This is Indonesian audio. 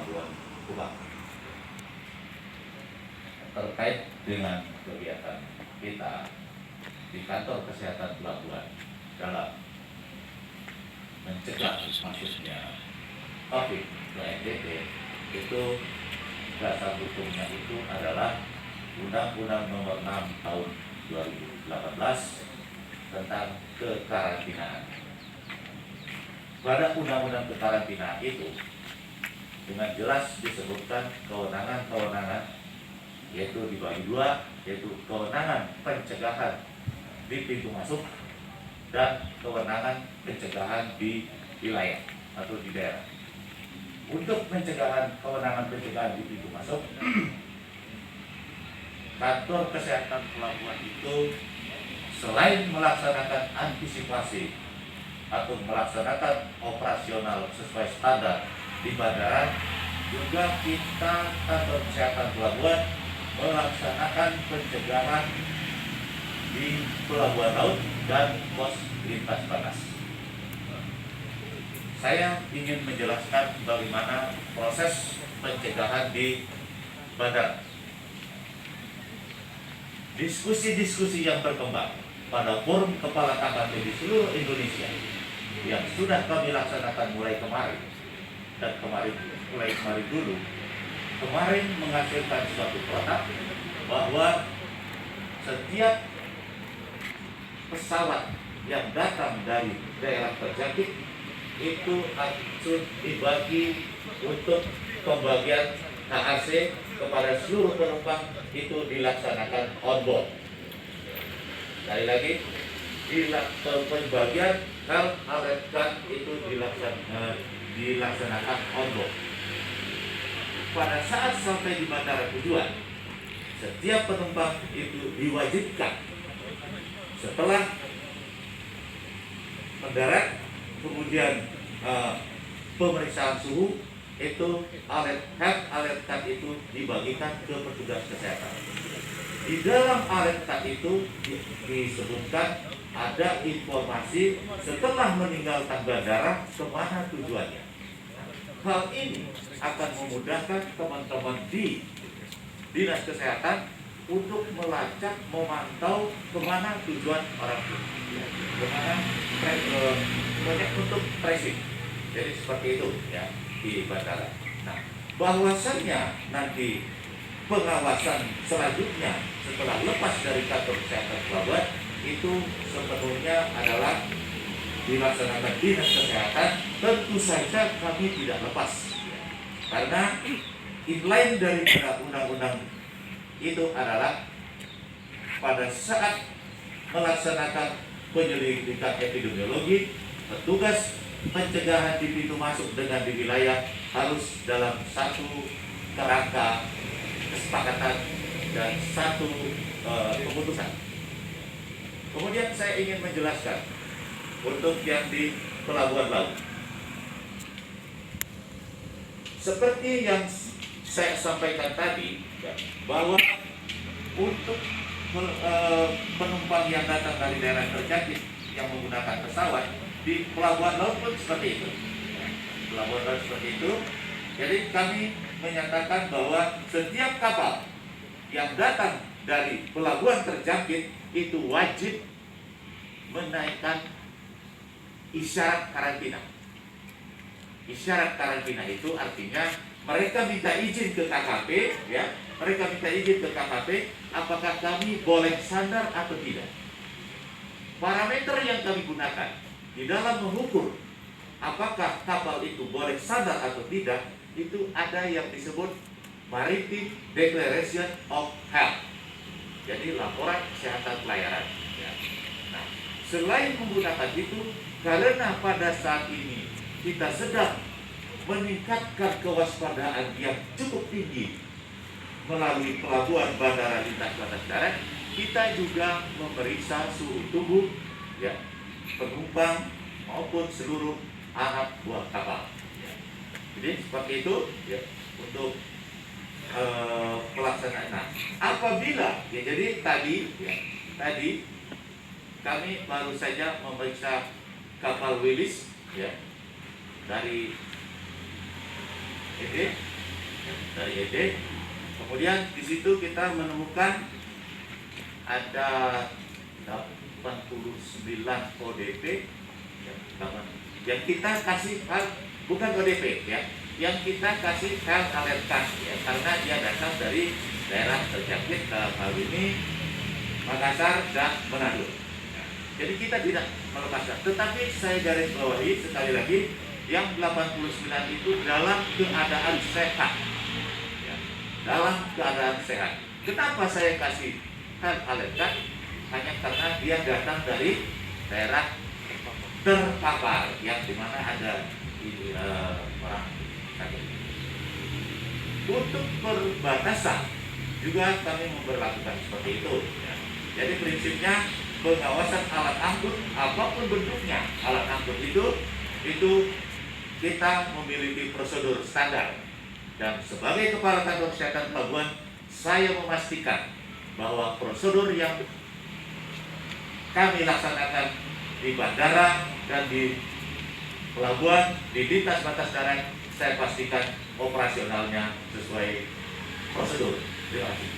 Pelabuhan Kubang terkait dengan kegiatan kita di kantor kesehatan pelabuhan dalam mencegah masuknya COVID ke NTT. Itu dasar hukumnya itu adalah Undang-Undang Nomor 6 Tahun 2018 tentang kekarantinaan. Pada Undang-Undang kekarantinaan itu dengan jelas disebutkan kewenangan-kewenangan, yaitu dibagi dua, yaitu kewenangan pencegahan di pintu masuk dan kewenangan pencegahan di wilayah atau di daerah. Untuk kewenangan pencegahan di pintu masuk, kantor kesehatan pelabuhan itu selain melaksanakan antisipasi atau melaksanakan operasional sesuai standar di bandara, juga kita kantor kesehatan pelabuhan melaksanakan pencegahan di pelabuhan laut dan pos lintas batas. Saya ingin menjelaskan bagaimana proses pencegahan di bandara. Diskusi-diskusi yang berkembang pada forum kepala KKP di seluruh Indonesia yang sudah kami laksanakan mulai kemarin dan mulai kemarin dulu, kemarin menghasilkan suatu produk bahwa setiap pesawat yang datang dari daerah terjangkit itu harus dibagi untuk pembagian HAC kepada seluruh penumpang itu dilaksanakan on board. Sekali lagi, pembagian health alert card itu dilaksanakan on board. Pada saat sampai di bandara tujuan, setiap penumpang itu diwajibkan setelah mendarat, kemudian pemeriksaan suhu, itu health alert card itu dibagikan ke petugas kesehatan. Di dalam alert card itu disebutkan ada informasi setelah meninggalkan bandara kemana tujuannya. Hal ini akan memudahkan teman-teman di dinas kesehatan untuk melacak, memantau kemana tujuan orang itu, kemana untuk tracing. Jadi seperti itu ya di bandara. Nah, bahwasannya nanti pengawasan selanjutnya setelah lepas dari kantor kesehatan pelabuhan itu sepenuhnya adalah dilaksanakan dinas kesehatan. Tentu saja kami tidak lepas karena inline dari undang-undang itu adalah pada saat melaksanakan penyelidikan epidemiologi, petugas pencegahan di pintu masuk dengan di wilayah harus dalam satu kerangka kesepakatan dan satu keputusan. Kemudian saya ingin menjelaskan untuk yang di pelabuhan laut. Seperti yang saya sampaikan tadi, ya, bahwa untuk penumpang yang datang dari daerah terjangkit yang menggunakan pesawat di pelabuhan laut pun seperti itu. Pelabuhan laut seperti itu. Jadi kami menyatakan bahwa setiap kapal yang datang dari pelabuhan terjangkit itu wajib menaikkan isyarat karantina. Isyarat karantina itu artinya mereka minta izin ke KKP, ya. Mereka minta izin ke KKP apakah kami boleh sandar atau tidak. Parameter yang kami gunakan di dalam mengukur apakah kapal itu boleh sandar atau tidak, itu ada yang disebut Maritime Declaration of Health. Jadi laporan kesehatan pelayaran. Ya. Nah, selain menggunakan itu, karena pada saat ini kita sedang meningkatkan kewaspadaan yang cukup tinggi melalui pelabuhan bandara lintas batas darat, kita juga memeriksa suhu tubuh, ya, penumpang maupun seluruh anak buah kapal. Ya. Jadi seperti itu, ya, untuk pelaksanaan. Nah, apabila ya, jadi tadi kami baru saja memeriksa kapal Willis, ya, dari ini dari ED. Kemudian di situ kita menemukan ada 89 ODP yang kita kasih bukan ODP ya, yang kita kasih health alert card ya, karena dia datang dari daerah terjangkit dalam hal ini Makassar dan Manado. Jadi kita tidak melepaskan, tetapi saya garis bawahi sekali lagi, yang 89 itu dalam keadaan sehat ya, dalam keadaan sehat. Kenapa saya kasih health alert card? Hanya karena dia datang dari daerah terpapar yang dimana ada orang sakit. Untuk perbatasan juga kami memperlakukan seperti itu ya. Jadi prinsipnya pengawasan alat angkut apapun bentuknya, alat angkut itu kita memiliki prosedur standar, dan sebagai kepala kantor kesehatan pelabuhan saya memastikan bahwa prosedur yang kami laksanakan di bandara dan di pelabuhan, di lintas batas darat, saya pastikan operasionalnya sesuai prosedur. Terima kasih.